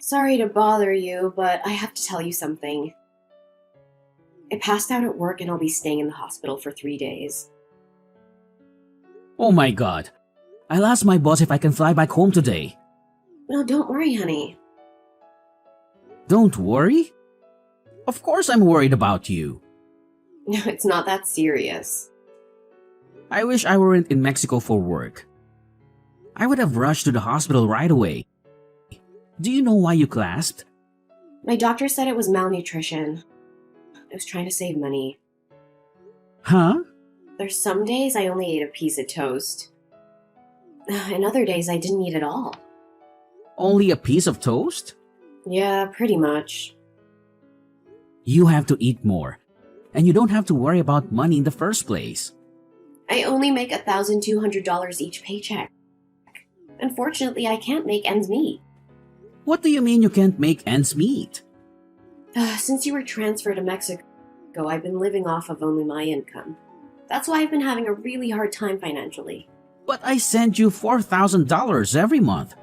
Sorry to bother you, but I have to tell you something. I passed out at work and I'll be staying in the hospital for 3 days. Oh my god. I'll ask my boss if I can fly back home today. No, don't worry, honey. Don't worry? Of course I'm worried about you. No, it's not that serious. I wish I weren't in Mexico for work. I would have rushed to the hospital right away. Do you know why you clasped? My doctor said it was malnutrition. I was trying to save money. Huh? There's some days I only ate a piece of toast. And other days I didn't eat at all. Only a piece of toast? Yeah, pretty much. You have to eat more. And you don't have to worry about money in the first place. I only make $1,200 each paycheck. Unfortunately, I can't make ends meet. What do you mean you can't make ends meet? Since you were transferred to Mexico, I've been living off of only my income. That's why I've been having a really hard time financially. But I send you $4,000 every month.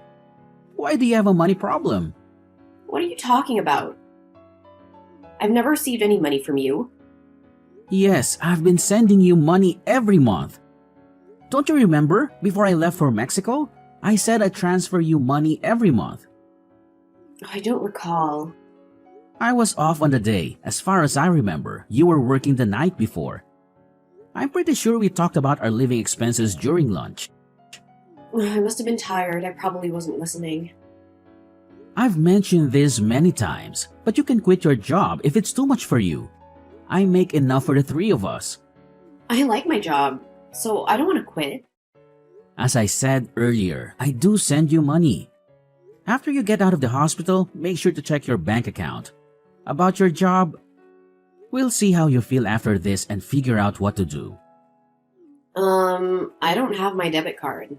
Why do you have a money problem? What are you talking about? I've never received any money from you. Yes, I've been sending you money every month. Don't you remember, before I left for Mexico, I said I'd transfer you money every month. I don't recall. I was off on the day. As far as I remember, you were working the night before. I'm pretty sure we talked about our living expenses during lunch. I must have been tired. I probably wasn't listening. I've mentioned this many times, but you can quit your job if it's too much for you. I make enough for the three of us. I like my job, so I don't want to quit. As I said earlier, I do send you money. After you get out of the hospital, make sure to check your bank account. About your job, we'll see how you feel after this and figure out what to do. I don't have my debit card.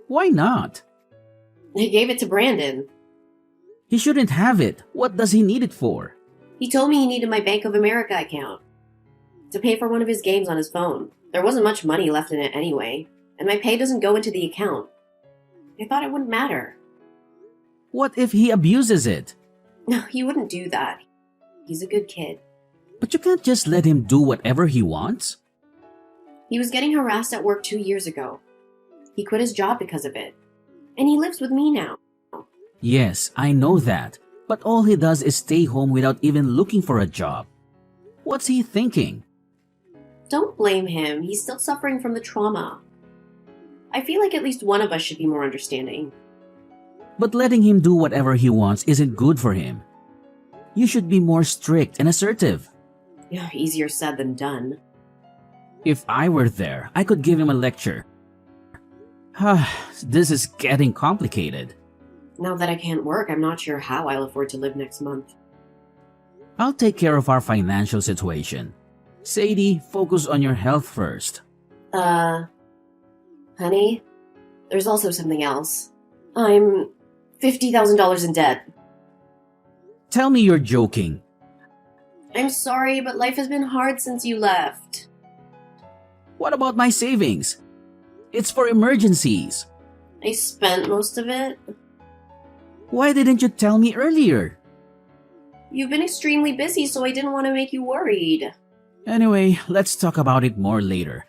Why not? I gave it to Brandon. He shouldn't have it. What does he need it for? He told me he needed my Bank of America account to pay for one of his games on his phone. There wasn't much money left in it anyway, and my pay doesn't go into the account. I thought it wouldn't matter. What if he abuses it? No, he wouldn't do that. He's a good kid. But you can't just let him do whatever he wants. He was getting harassed at work 2 years ago. He quit his job because of it. And he lives with me now. Yes, I know that. But all he does is stay home without even looking for a job. What's he thinking? Don't blame him. He's still suffering from the trauma. I feel like at least one of us should be more understanding. But letting him do whatever he wants isn't good for him. You should be more strict and assertive. Yeah, easier said than done. If I were there, I could give him a lecture. This is getting complicated. Now that I can't work, I'm not sure how I'll afford to live next month. I'll take care of our financial situation. Sadie, focus on your health first. Honey, there's also something else. I'm $50,000 in debt. Tell me you're joking. I'm sorry, but life has been hard since you left. What about my savings? It's for emergencies. I spent most of it. Why didn't you tell me earlier? You've been extremely busy, so I didn't want to make you worried. Anyway, let's talk about it more later.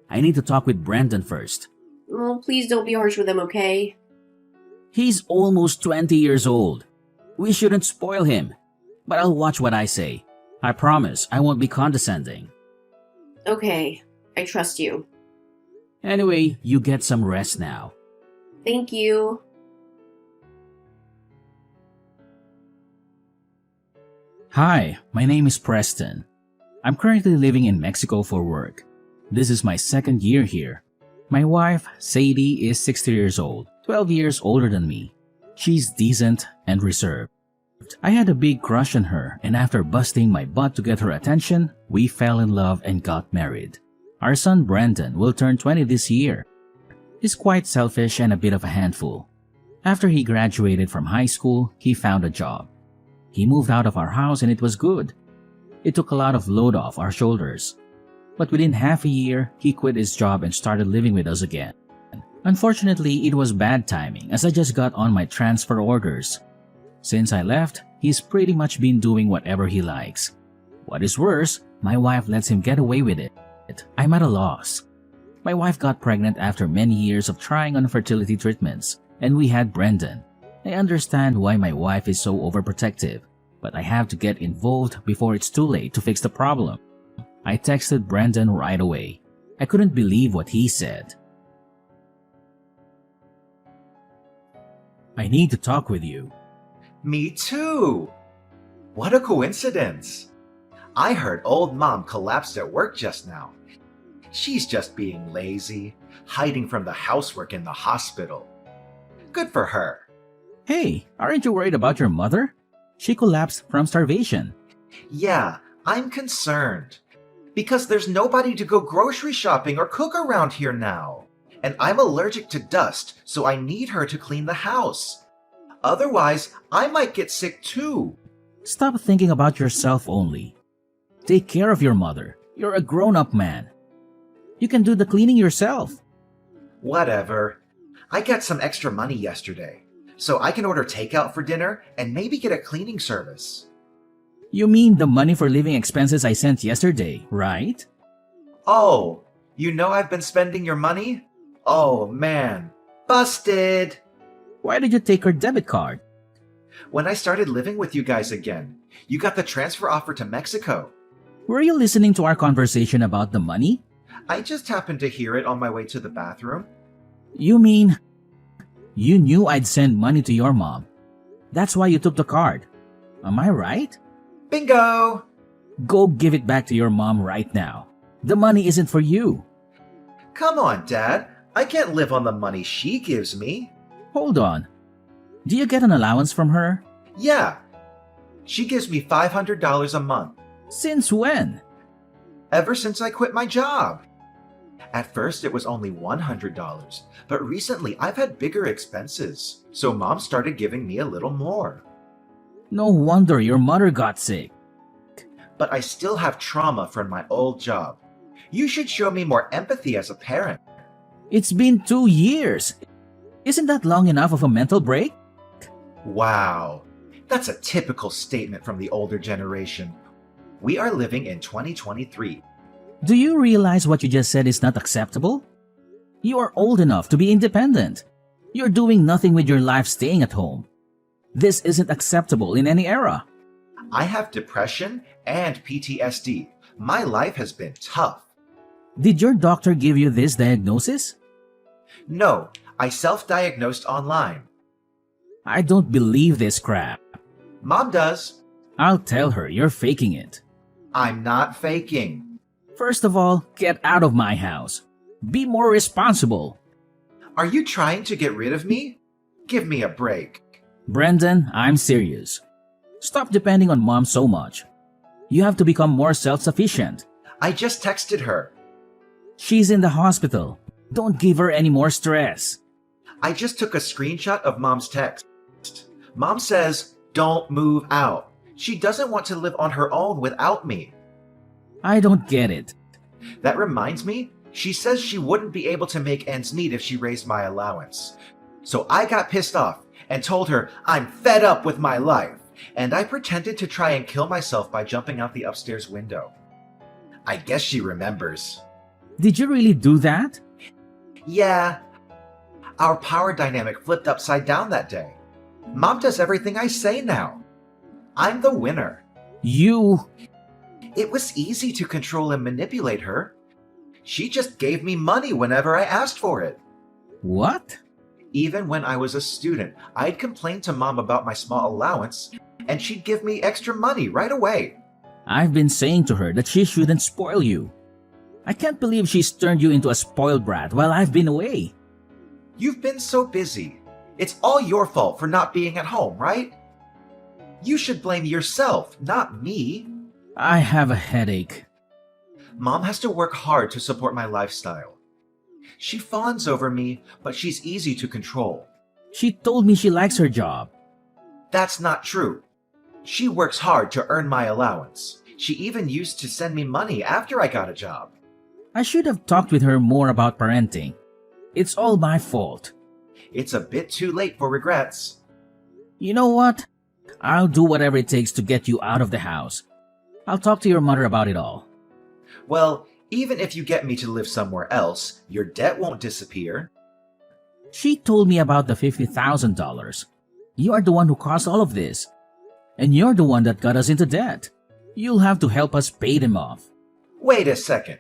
I need to talk with Brandon first. Oh, please don't be harsh with him, okay? He's almost 20 years old. We shouldn't spoil him. But I'll watch what I say. I promise I won't be condescending. Okay, I trust you. Anyway, you get some rest now. Thank you. Hi, my name is Preston. I'm currently living in Mexico for work. This is my second year here. My wife, Sadie, is 60 years old, 12 years older than me. She's decent and reserved. I had a big crush on her, and after busting my butt to get her attention, we fell in love and got married. Our son Brandon will turn 20 this year. He's quite selfish and a bit of a handful. After he graduated from high school, he found a job. He moved out of our house and it was good. It took a lot of load off our shoulders. But within half a year, he quit his job and started living with us again. Unfortunately, it was bad timing as I just got on my transfer orders. Since I left, he's pretty much been doing whatever he likes. What is worse, my wife lets him get away with it. I'm at a loss. My wife got pregnant after many years of trying on fertility treatments, and we had Brendan. I understand why my wife is so overprotective, but I have to get involved before it's too late to fix the problem. I texted Brendan right away. I couldn't believe what he said. I need to talk with you. Me too! What a coincidence! I heard old Mom collapsed at work just now. She's just being lazy, hiding from the housework in the hospital. Good for her. Hey, aren't you worried about your mother? She collapsed from starvation. Yeah, I'm concerned. Because there's nobody to go grocery shopping or cook around here now. And I'm allergic to dust, so I need her to clean the house. Otherwise, I might get sick too. Stop thinking about yourself only. Take care of your mother. You're a grown-up man. You can do the cleaning yourself. Whatever. I got some extra money yesterday, so I can order takeout for dinner and maybe get a cleaning service. You mean the money for living expenses I sent yesterday, right? Oh, you know I've been spending your money? Oh man, busted! Why did you take her debit card? When I started living with you guys again, you got the transfer offer to Mexico. Were you listening to our conversation about the money? I just happened to hear it on my way to the bathroom. You mean you knew I'd send money to your mom? That's why you took the card. Am I right? Bingo! Go give it back to your mom right now. The money isn't for you. Come on, Dad. I can't live on the money she gives me. Hold on. Do you get an allowance from her? Yeah. She gives me $500 a month. Since when? Ever since I quit my job. At first, it was only $100, but recently I've had bigger expenses, so Mom started giving me a little more. No wonder your mother got sick. But I still have trauma from my old job. You should show me more empathy as a parent. It's been 2 years. Isn't that long enough of a mental break? Wow, that's a typical statement from the older generation. We are living in 2023. Do you realize what you just said is not acceptable? You are old enough to be independent. You're doing nothing with your life staying at home. This isn't acceptable in any era. I have depression and PTSD. My life has been tough. Did your doctor give you this diagnosis? No, I self-diagnosed online. I don't believe this crap. Mom does. I'll tell her you're faking it. I'm not faking. First of all, get out of my house. Be more responsible. Are you trying to get rid of me? Give me a break. Brendan, I'm serious. Stop depending on mom so much. You have to become more self-sufficient. I just texted her. She's in the hospital. Don't give her any more stress. I just took a screenshot of Mom's text. Mom says, don't move out. She doesn't want to live on her own without me. I don't get it. That reminds me, she says she wouldn't be able to make ends meet if she raised my allowance. So I got pissed off and told her I'm fed up with my life, and I pretended to try and kill myself by jumping out the upstairs window. I guess she remembers. Did you really do that? Yeah. Our power dynamic flipped upside down that day. Mom does everything I say now. I'm the winner. You... It was easy to control and manipulate her. She just gave me money whenever I asked for it. What? Even when I was a student, I'd complain to Mom about my small allowance, and she'd give me extra money right away. I've been saying to her that she shouldn't spoil you. I can't believe she's turned you into a spoiled brat while I've been away. You've been so busy. It's all your fault for not being at home, right? You should blame yourself, not me. I have a headache. Mom has to work hard to support my lifestyle. She fawns over me, but she's easy to control. She told me she likes her job. That's not true. She works hard to earn my allowance. She even used to send me money after I got a job. I should have talked with her more about parenting. It's all my fault. It's a bit too late for regrets. You know what? I'll do whatever it takes to get you out of the house. I'll talk to your mother about it all. Well, even if you get me to live somewhere else, your debt won't disappear. She told me about the $50,000. You are the one who caused all of this. And you're the one that got us into debt. You'll have to help us pay them off. Wait a second.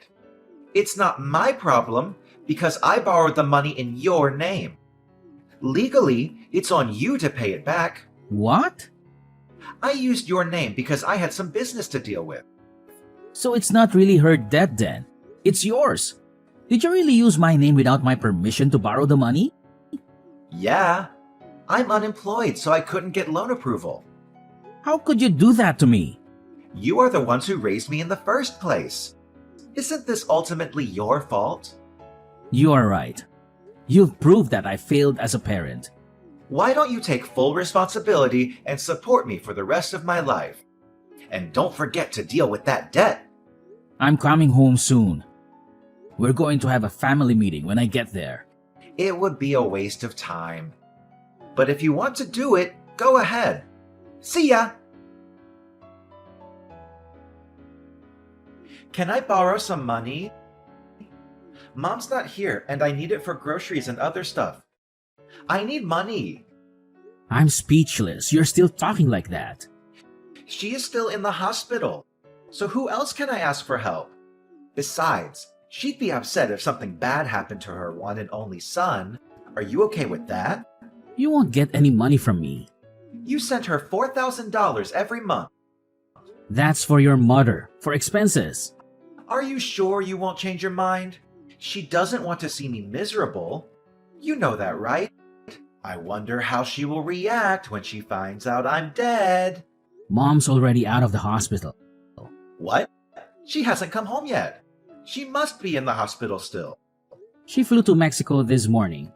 It's not my problem because I borrowed the money in your name. Legally, it's on you to pay it back. What? I used your name because I had some business to deal with. So it's not really her debt then. It's yours. Did you really use my name without my permission to borrow the money? Yeah. I'm unemployed, so I couldn't get loan approval. How could you do that to me? You are the ones who raised me in the first place. Isn't this ultimately your fault? You are right. You've proved that I failed as a parent. Why don't you take full responsibility and support me for the rest of my life? And don't forget to deal with that debt. I'm coming home soon. We're going to have a family meeting when I get there. It would be a waste of time. But if you want to do it, go ahead. See ya! Can I borrow some money? Mom's not here and I need it for groceries and other stuff. I need money. I'm speechless. You're still talking like that. She is still in the hospital. So who else can I ask for help? Besides, she'd be upset if something bad happened to her one and only son. Are you okay with that? You won't get any money from me. You sent her $4,000 every month. That's for your mother, for expenses. Are you sure you won't change your mind? She doesn't want to see me miserable. You know that, right? I wonder how she will react when she finds out I'm dead. Mom's already out of the hospital. What? She hasn't come home yet. She must be in the hospital still. She flew to Mexico this morning.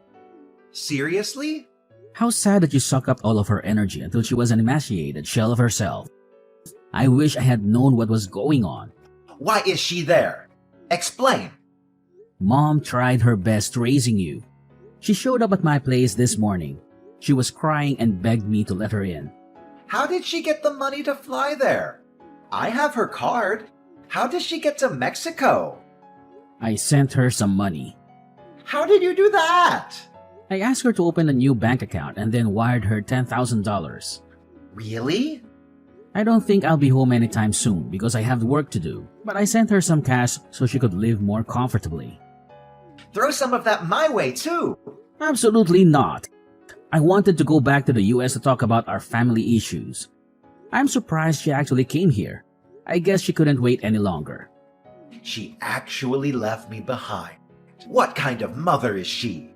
Seriously? How sad that you suck up all of her energy until she was an emaciated shell of herself. I wish I had known what was going on. Why is she there? Explain. Mom tried her best raising you. She showed up at my place this morning. She was crying and begged me to let her in. How did she get the money to fly there? I have her card. How did she get to Mexico? I sent her some money. How did you do that? I asked her to open a new bank account and then wired her $10,000. Really? I don't think I'll be home anytime soon because I have work to do, but I sent her some cash so she could live more comfortably. Throw some of that my way, too. Absolutely not. I wanted to go back to the US to talk about our family issues. I'm surprised she actually came here. I guess she couldn't wait any longer. She actually left me behind. What kind of mother is she?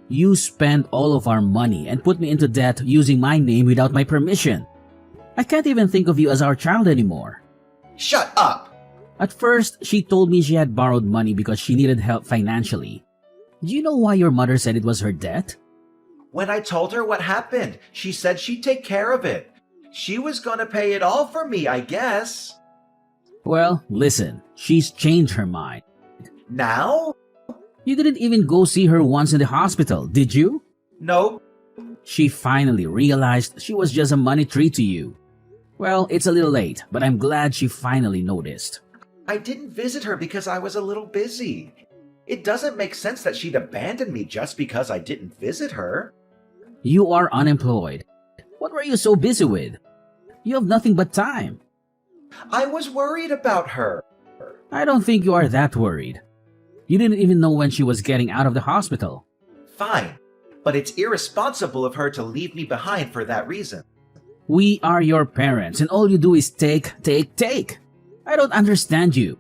You spent all of our money and put me into debt using my name without my permission. I can't even think of you as our child anymore. Shut up! At first, she told me she had borrowed money because she needed help financially. Do you know why your mother said it was her debt? When I told her what happened, she said she'd take care of it. She was gonna pay it all for me, I guess. Well, listen, she's changed her mind. Now? You didn't even go see her once in the hospital, did you? Nope. She finally realized she was just a money tree to you. Well, it's a little late, but I'm glad she finally noticed. I didn't visit her because I was a little busy. It doesn't make sense that she'd abandon me just because I didn't visit her. You are unemployed. What were you so busy with? You have nothing but time. I was worried about her. I don't think you are that worried. You didn't even know when she was getting out of the hospital. Fine, but it's irresponsible of her to leave me behind for that reason. We are your parents and all you do is take. I don't understand you.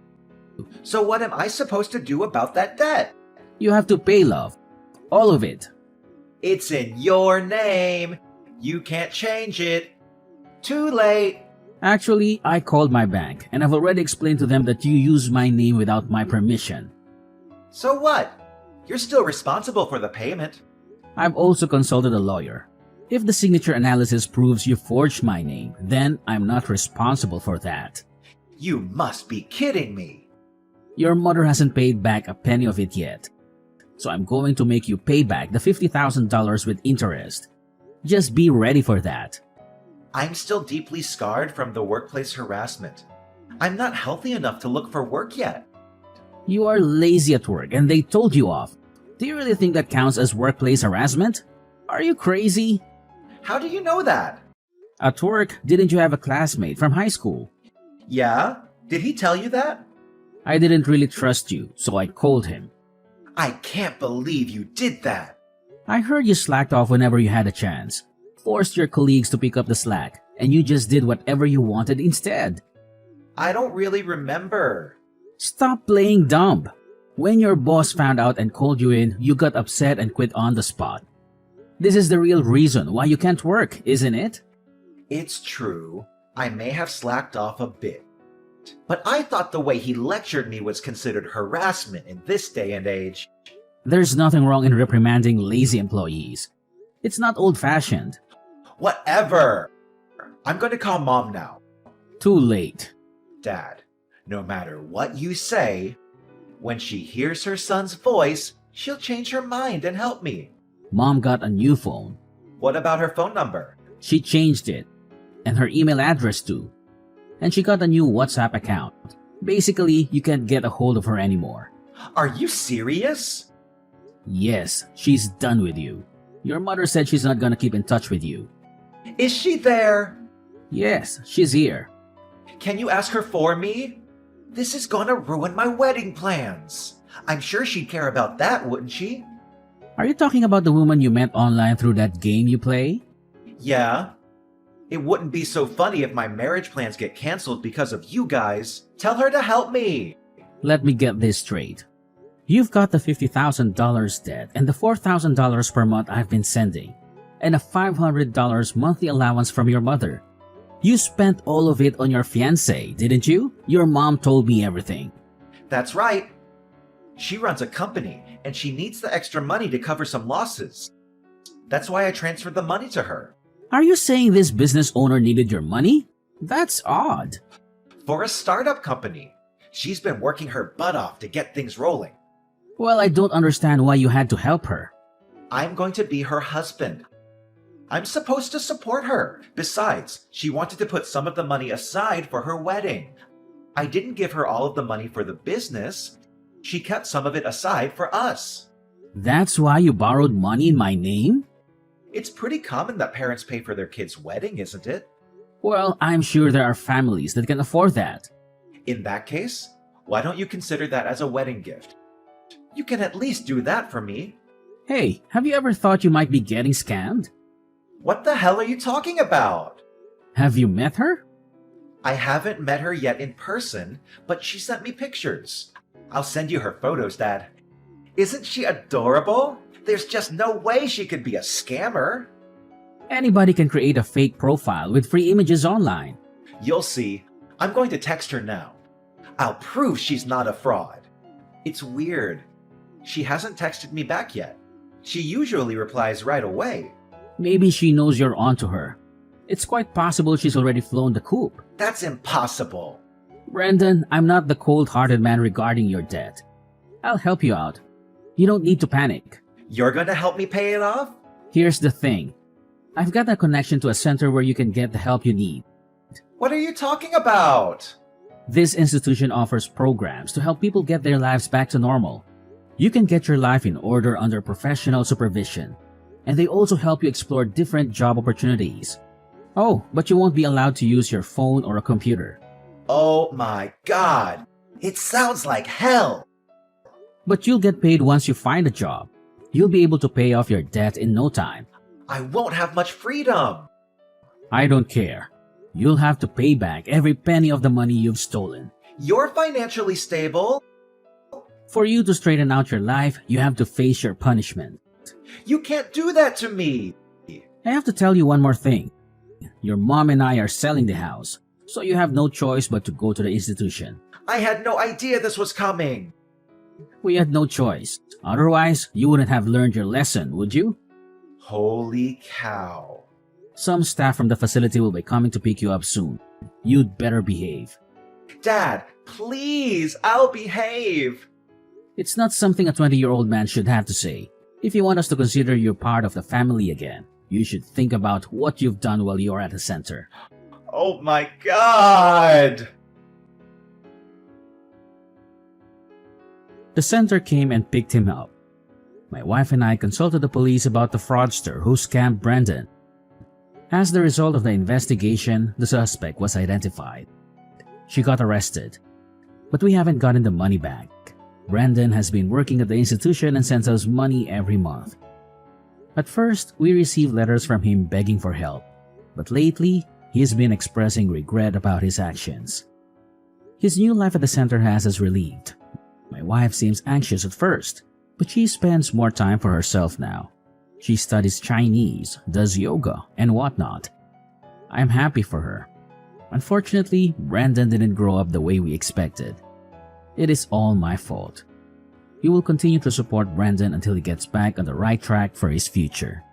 So what am I supposed to do about that debt? You have to pay, love. All of it. It's in your name. You can't change it. Too late. Actually, I called my bank and I've already explained to them that you used my name without my permission. So what? You're still responsible for the payment. I've also consulted a lawyer. If the signature analysis proves you forged my name, then I'm not responsible for that. You must be kidding me. Your mother hasn't paid back a penny of it yet. So I'm going to make you pay back the $50,000 with interest. Just be ready for that. I'm still deeply scarred from the workplace harassment. I'm not healthy enough to look for work yet. You are lazy at work and they told you off. Do you really think that counts as workplace harassment? Are you crazy? How do you know that? At work, didn't you have a classmate from high school? Yeah? Did he tell you that? I didn't really trust you, so I called him. I can't believe you did that. I heard you slacked off whenever you had a chance. Forced your colleagues to pick up the slack, and you just did whatever you wanted instead. I don't really remember. Stop playing dumb. When your boss found out and called you in, you got upset and quit on the spot. This is the real reason why you can't work, isn't it? It's true. I may have slacked off a bit. But I thought the way he lectured me was considered harassment in this day and age. There's nothing wrong in reprimanding lazy employees. It's not old-fashioned. Whatever. I'm going to call Mom now. Too late. Dad, no matter what you say, when she hears her son's voice, she'll change her mind and help me. Mom got a new phone. What about her phone number? She changed it. And her email address too. And she got a new WhatsApp account. Basically, you can't get a hold of her anymore. Are you serious? Yes, she's done with you. Your mother said she's not gonna keep in touch with you. Is she there? Yes, she's here. Can you ask her for me? This is gonna ruin my wedding plans. I'm sure she'd care about that, wouldn't she? Are you talking about the woman you met online through that game you play? Yeah. It wouldn't be so funny if my marriage plans get canceled because of you guys. Tell her to help me. Let me get this straight. You've got the $50,000 debt and the $4,000 per month I've been sending, and a $500 monthly allowance from your mother. You spent all of it on your fiancé, didn't you? Your mom told me everything. That's right. She runs a company, and she needs the extra money to cover some losses. That's why I transferred the money to her. Are you saying this business owner needed your money? That's odd. For a startup company. She's been working her butt off to get things rolling. Well, I don't understand why you had to help her. I'm going to be her husband. I'm supposed to support her. Besides, she wanted to put some of the money aside for her wedding. I didn't give her all of the money for the business. She kept some of it aside for us. That's why you borrowed money in my name? It's pretty common that parents pay for their kids' wedding, isn't it? Well, I'm sure there are families that can afford that. In that case, why don't you consider that as a wedding gift? You can at least do that for me. Hey, have you ever thought you might be getting scammed? What the hell are you talking about? Have you met her? I haven't met her yet in person, but she sent me pictures. I'll send you her photos, Dad. Isn't she adorable? There's just no way she could be a scammer. Anybody can create a fake profile with free images online. You'll see. I'm going to text her now. I'll prove she's not a fraud. It's weird. She hasn't texted me back yet. She usually replies right away. Maybe she knows you're onto her. It's quite possible she's already flown the coop. That's impossible. Brendan, I'm not the cold-hearted man regarding your debt. I'll help you out. You don't need to panic. You're going to help me pay it off? Here's the thing. I've got a connection to a center where you can get the help you need. What are you talking about? This institution offers programs to help people get their lives back to normal. You can get your life in order under professional supervision. And they also help you explore different job opportunities. Oh, but you won't be allowed to use your phone or a computer. Oh my God. It sounds like hell. But you'll get paid once you find a job. You'll be able to pay off your debt in no time. I won't have much freedom. I don't care. You'll have to pay back every penny of the money you've stolen. You're financially stable. For you to straighten out your life, you have to face your punishment. You can't do that to me. I have to tell you one more thing. Your mom and I are selling the house, so you have no choice but to go to the institution. I had no idea this was coming. We had no choice. Otherwise, you wouldn't have learned your lesson, would you? Holy cow. Some staff from the facility will be coming to pick you up soon. You'd better behave. Dad, please, I'll behave. It's not something a 20-year-old man should have to say. If you want us to consider you part of the family again, You should think about what you've done while you're at the center. Oh my god! The center came and picked him up. My wife and I consulted the police about the fraudster who scammed Brendan. As the result of the investigation, the suspect was identified. She got arrested, but we haven't gotten the money back. Brendan has been working at the institution and sends us money every month. At first, we received letters from him begging for help, but lately, he has been expressing regret about his actions. His new life at the center has us relieved. My wife seems anxious at first, but she spends more time for herself now. She studies Chinese, does yoga, and whatnot. I'm happy for her. Unfortunately, Brendan didn't grow up the way we expected. It is all my fault. We will continue to support Brendan until he gets back on the right track for his future.